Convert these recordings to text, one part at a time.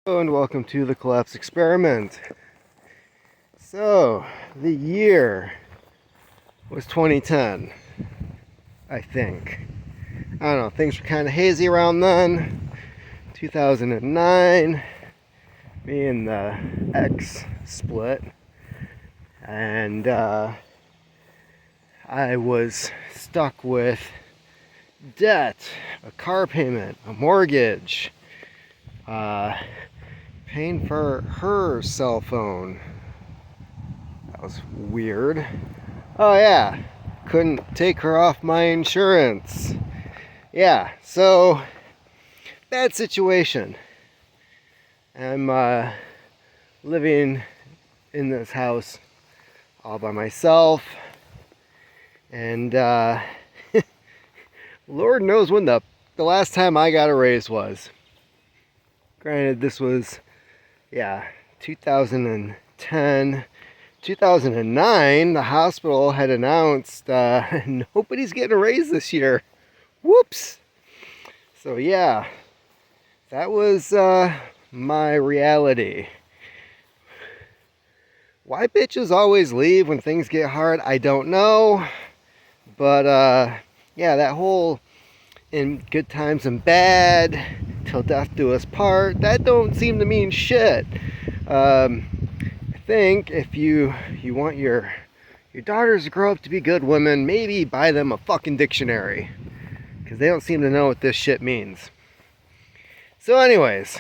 Hello and welcome to the Collapse Experiment. So, the year was 2010, I think. I don't know, things were kind of hazy around then. 2009, me and the ex split, and I was stuck with debt, a car payment, a mortgage, paying for her cell phone. That was weird. Oh yeah, couldn't take her off my insurance. Yeah, so bad situation. I'm living in this house all by myself, and Lord knows when the last time I got a raise was. Granted, this was 2010. 2009, the hospital had announced nobody's getting a raise this year. Whoops. So yeah, that was my reality. Why bitches always leave when things get hard, I don't know. But yeah, that whole in good times and bad, till death do us part, that don't seem to mean shit. I think if you want your daughters to grow up to be good women, maybe buy them a fucking dictionary, because they don't seem to know what this shit means. So anyways,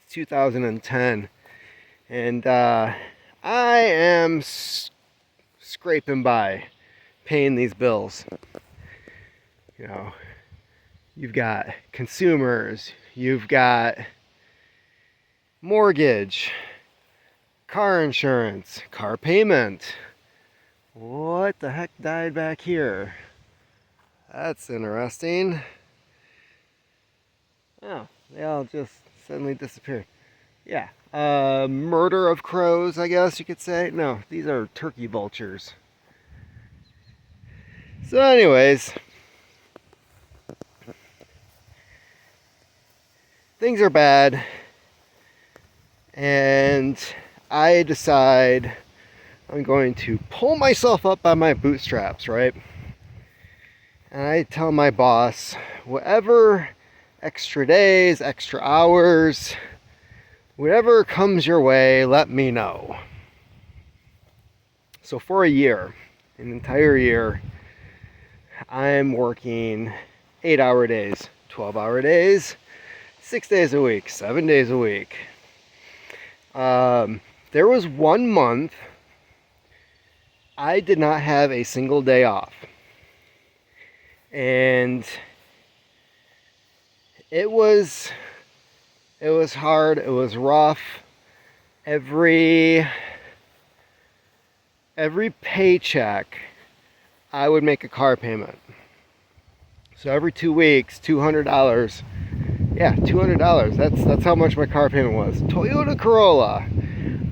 it's 2010, and I am scraping by, paying these bills. You know, you've got consumers, you've got mortgage, car insurance, car payment. What the heck died back here? That's interesting. Oh, they all just suddenly disappeared. Yeah, murder of crows, I guess you could say. No, these are turkey vultures. So anyways, things are bad, and I decide I'm going to pull myself up by my bootstraps, right? And I tell my boss, whatever extra days, extra hours, whatever comes your way, let me know. So for a year, an entire year, I'm working 8-hour days, 12-hour days, 6 days a week, 7 days a week. There was 1 month I did not have a single day off. And it was hard, it was rough. Every paycheck I would make a car payment. So every 2 weeks, $200. Yeah, $200. That's how much my car payment was. Toyota Corolla.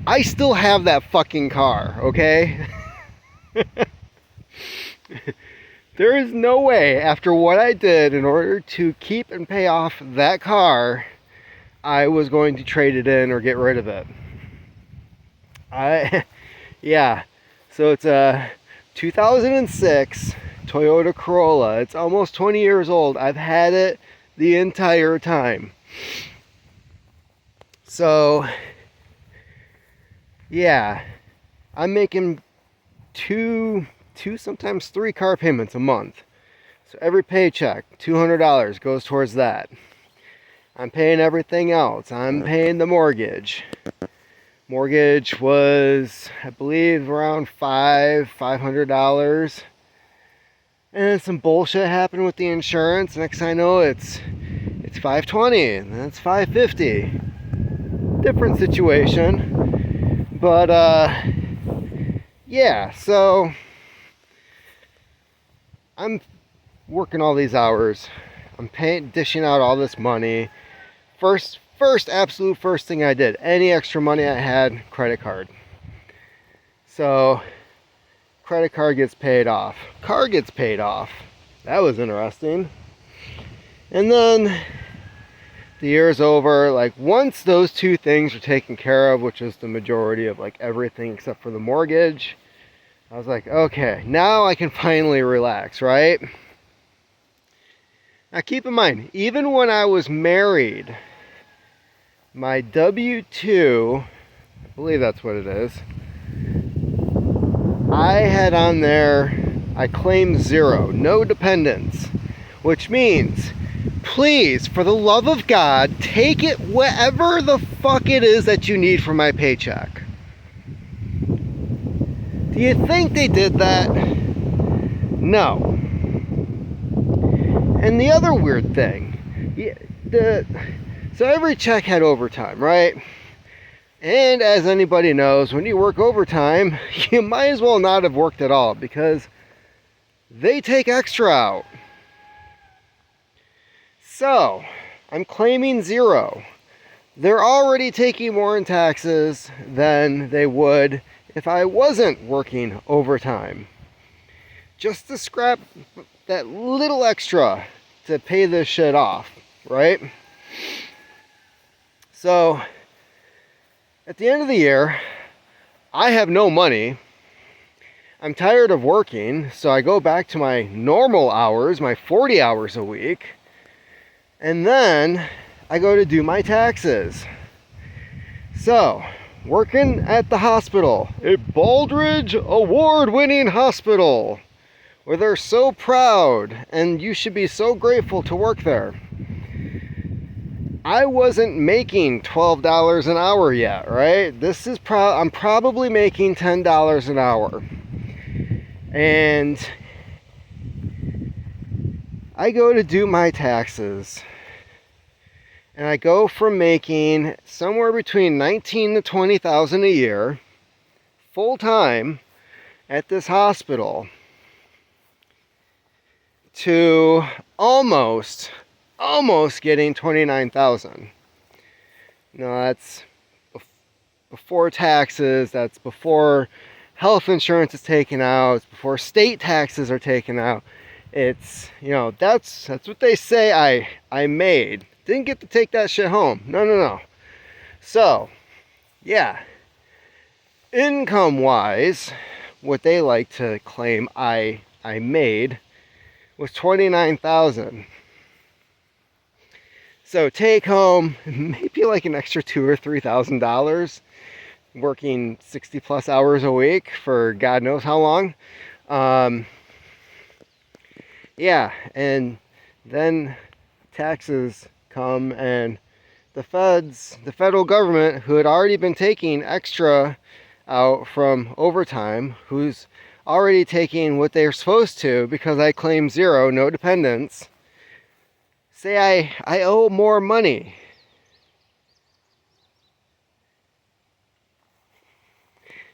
I still have that fucking car, okay? There is no way, after what I did in order to keep and pay off that car, I was going to trade it in or get rid of it. Yeah. So it's a 2006 Toyota Corolla. It's almost 20 years old. I've had it the entire time. So, yeah, I'm making two, sometimes 3 car payments a month. So every paycheck, $200 goes towards that. I'm paying everything else. I'm paying the mortgage. Mortgage was, I believe, around $500. And then some bullshit happened with the insurance. Next thing I know, it's $520, and then it's $550. Different situation. But yeah, so I'm working all these hours. I'm dishing out all this money. Absolute first thing I did, any extra money I had, credit card. So credit card gets paid off. Car gets paid off. That was interesting. And then the year's over, like once those two things are taken care of, which is the majority of like everything except for the mortgage, I was like, okay, now I can finally relax, right? Now keep in mind, even when I was married, my W-2, I believe that's what it is, I had on there, I claimed 0, no dependents, which means, please, for the love of God, take it whatever the fuck it is that you need from my paycheck. Do you think they did that? No. And the other weird thing, so every check had overtime, right? And as anybody knows, when you work overtime, you might as well not have worked at all because they take extra out. So, I'm claiming 0. They're already taking more in taxes than they would if I wasn't working overtime. Just to scrap that little extra to pay this shit off, right? So, at the end of the year, I have no money. I'm tired of working, so I go back to my normal hours, my 40 hours a week, and then I go to do my taxes. So, working at the hospital, a Baldrige award-winning hospital, where they're so proud, and you should be so grateful to work there. I wasn't making $12 an hour yet, right? This is I'm probably making $10 an hour. And I go to do my taxes, and I go from making somewhere between $19,000 to $20,000 a year full time at this hospital to almost getting $29,000. No, that's before taxes, that's before health insurance is taken out, it's before state taxes are taken out. It's, you know, that's what they say I made. Didn't get to take that shit home. No. So, yeah. Income wise, what they like to claim I made was $29,000. So take home maybe like an extra $2,000 or $3,000 working 60 plus hours a week for God knows how long. Yeah, and then taxes come, and the federal government, who had already been taking extra out from overtime, who's already taking what they're supposed to because I claim 0, no dependents, say I owe more money.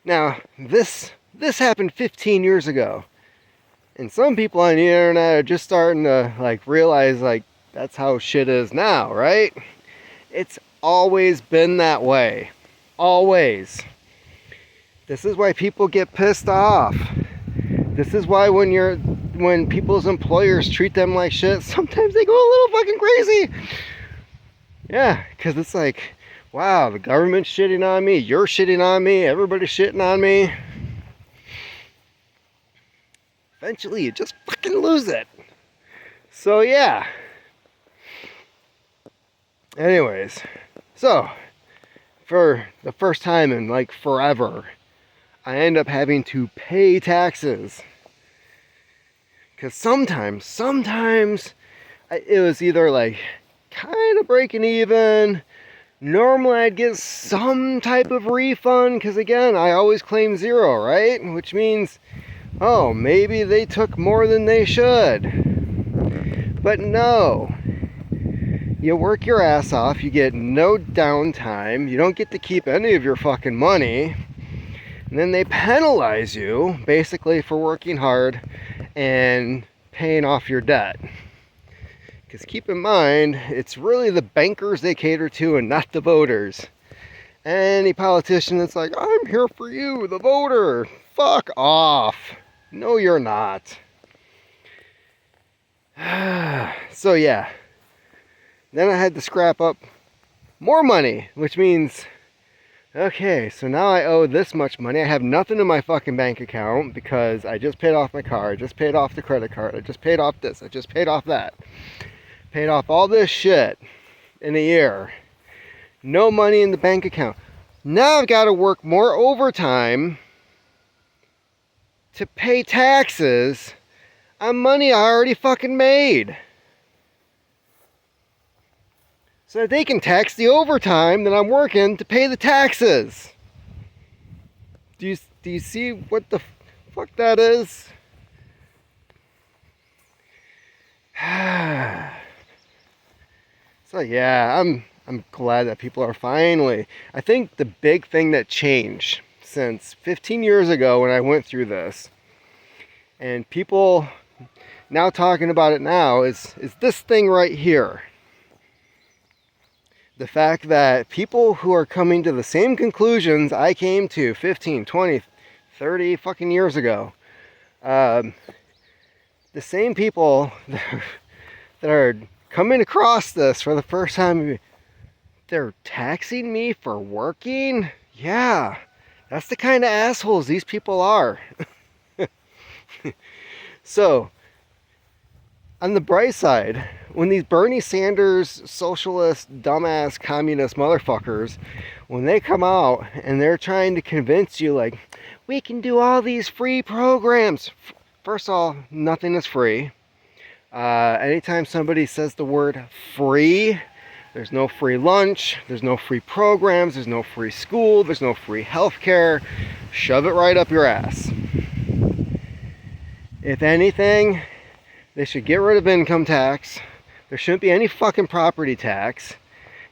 Now, this happened 15 years ago. And some people on the internet are just starting to like realize like that's how shit is now, right? It's always been that way. Always. This is why people get pissed off. This is why when people's employers treat them like shit, sometimes they go a little fucking crazy. Yeah, because it's like, wow, the government's shitting on me, you're shitting on me, everybody's shitting on me. Eventually, you just fucking lose it. So, yeah. Anyways, so, for the first time in like forever, I end up having to pay taxes. Because sometimes, it was either like kind of breaking even. Normally, I'd get some type of refund, because again, I always claim 0, right? Which means, oh, maybe they took more than they should. But no. You work your ass off, you get no downtime, you don't get to keep any of your fucking money, and then they penalize you, basically, for working hard and paying off your debt. Because keep in mind, it's really the bankers they cater to and not the voters. Any politician that's like, I'm here for you, the voter, fuck off. No, you're not. So yeah, Then I had to scrap up more money, which means, okay, so now I owe this much money. I have nothing in my fucking bank account because I just paid off my car, I just paid off the credit card, I just paid off this, I just paid off that. Paid off all this shit in a year. No money in the bank account. Now I've got to work more overtime to pay taxes on money I already fucking made. So that they can tax the overtime that I'm working to pay the taxes. Do you see what the fuck that is? So yeah, I'm glad that people are finally, I think the big thing that changed since 15 years ago when I went through this, and people now talking about it now, is this thing right here. The fact that people who are coming to the same conclusions I came to 15, 20, 30 fucking years ago, the same people that are coming across this for the first time, they're taxing me for working? Yeah, that's the kind of assholes these people are. So, on the bright side, when these Bernie Sanders, socialist, dumbass, communist motherfuckers, when they come out and they're trying to convince you, like, we can do all these free programs. First of all, nothing is free. Anytime somebody says the word free, there's no free lunch, there's no free programs, there's no free school, there's no free healthcare. Shove it right up your ass. If anything, they should get rid of income tax. There shouldn't be any fucking property tax.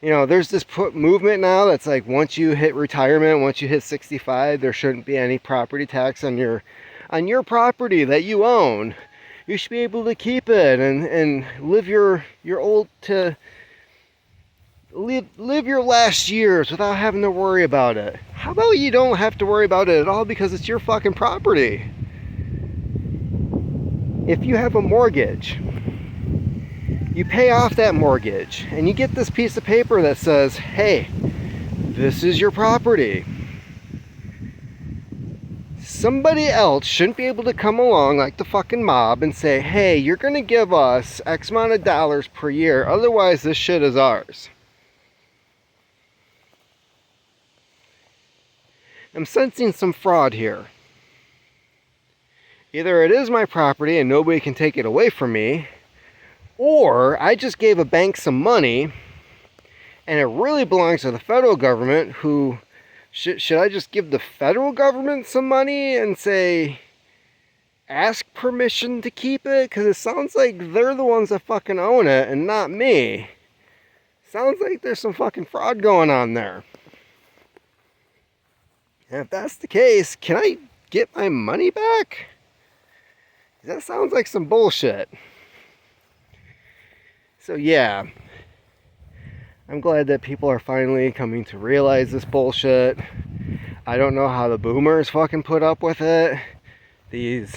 You know, there's this movement now that's like, once you hit retirement, once you hit 65, there shouldn't be any property tax on your property that you own. You should be able to keep it and live your live your last years without having to worry about it. How about you don't have to worry about it at all because it's your fucking property? If you have a mortgage, you pay off that mortgage and you get this piece of paper that says, hey, this is your property. Somebody else shouldn't be able to come along like the fucking mob and say, hey, you're going to give us X amount of dollars per year, otherwise this shit is ours. I'm sensing some fraud here. Either it is my property and nobody can take it away from me, or I just gave a bank some money and it really belongs to the federal government, who should I just give the federal government some money and say, ask permission to keep it? Because it sounds like they're the ones that fucking own it and not me. Sounds like there's some fucking fraud going on there. And if that's the case, can I get my money back? That sounds like some bullshit. So yeah, I'm glad that people are finally coming to realize this bullshit. I don't know how the boomers fucking put up with it. These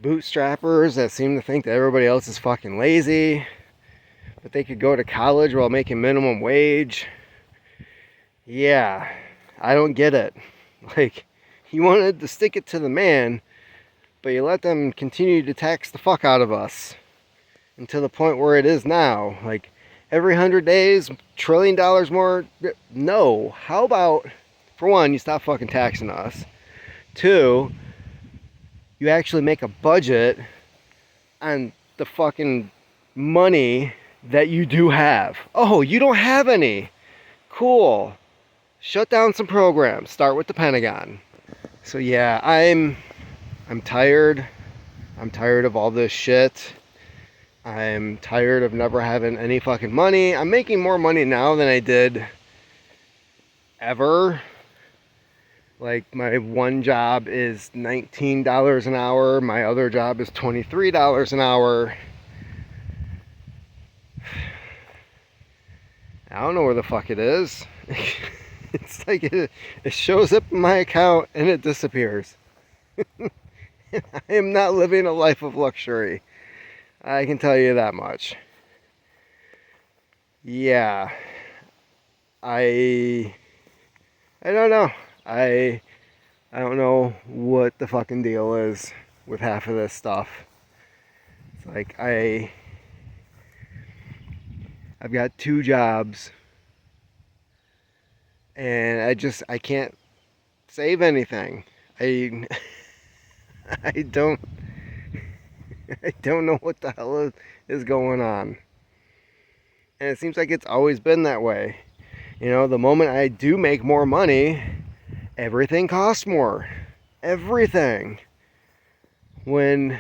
bootstrappers that seem to think that everybody else is fucking lazy, but they could go to college while making minimum wage. Yeah, I don't get it. Like, you wanted to stick it to the man, but you let them continue to tax the fuck out of us until the point where it is now. Like, every 100 days, $1 trillion more. No. How about, for one, you stop fucking taxing us. Two, you actually make a budget on the fucking money that you do have. Oh, you don't have any. Cool. Shut down some programs. Start with the Pentagon. So yeah, I'm tired. I'm tired of all this shit. I'm tired of never having any fucking money. I'm making more money now than I did ever. Like, my one job is $19 an hour. My other job is $23 an hour. I don't know where the fuck it is. It's like it shows up in my account and it disappears. I am not living a life of luxury. I can tell you that much. yeah, I don't know. I don't know what the fucking deal is with half of this stuff. It's like I've got 2 jobs and I can't save anything. I I don't I don't know what the hell is going on. And it seems like it's always been that way. You know, the moment I do make more money, everything costs more. Everything. When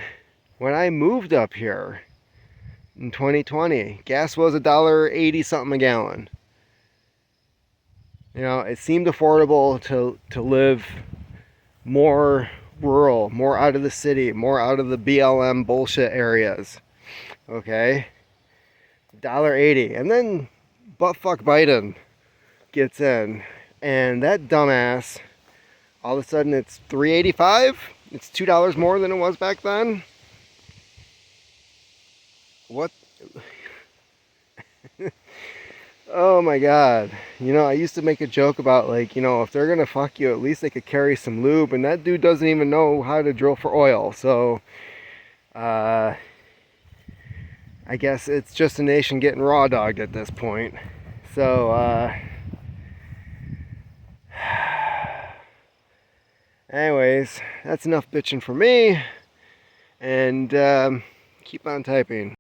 I moved up here in 2020, gas was $1.80 something a gallon. You know, it seemed affordable to live more rural, more out of the city, more out of the BLM bullshit areas. Okay? $1.80. And then buttfuck Biden gets in. And that dumbass, all of a sudden it's $3.85. It's $2 more than it was back then. What? Oh my god. You know, I used to make a joke about, like, you know, if they're gonna fuck you, at least they could carry some lube. And that dude doesn't even know how to drill for oil. So, I guess it's just a nation getting raw dogged at this point. So, anyways, that's enough bitching for me. And keep on typing.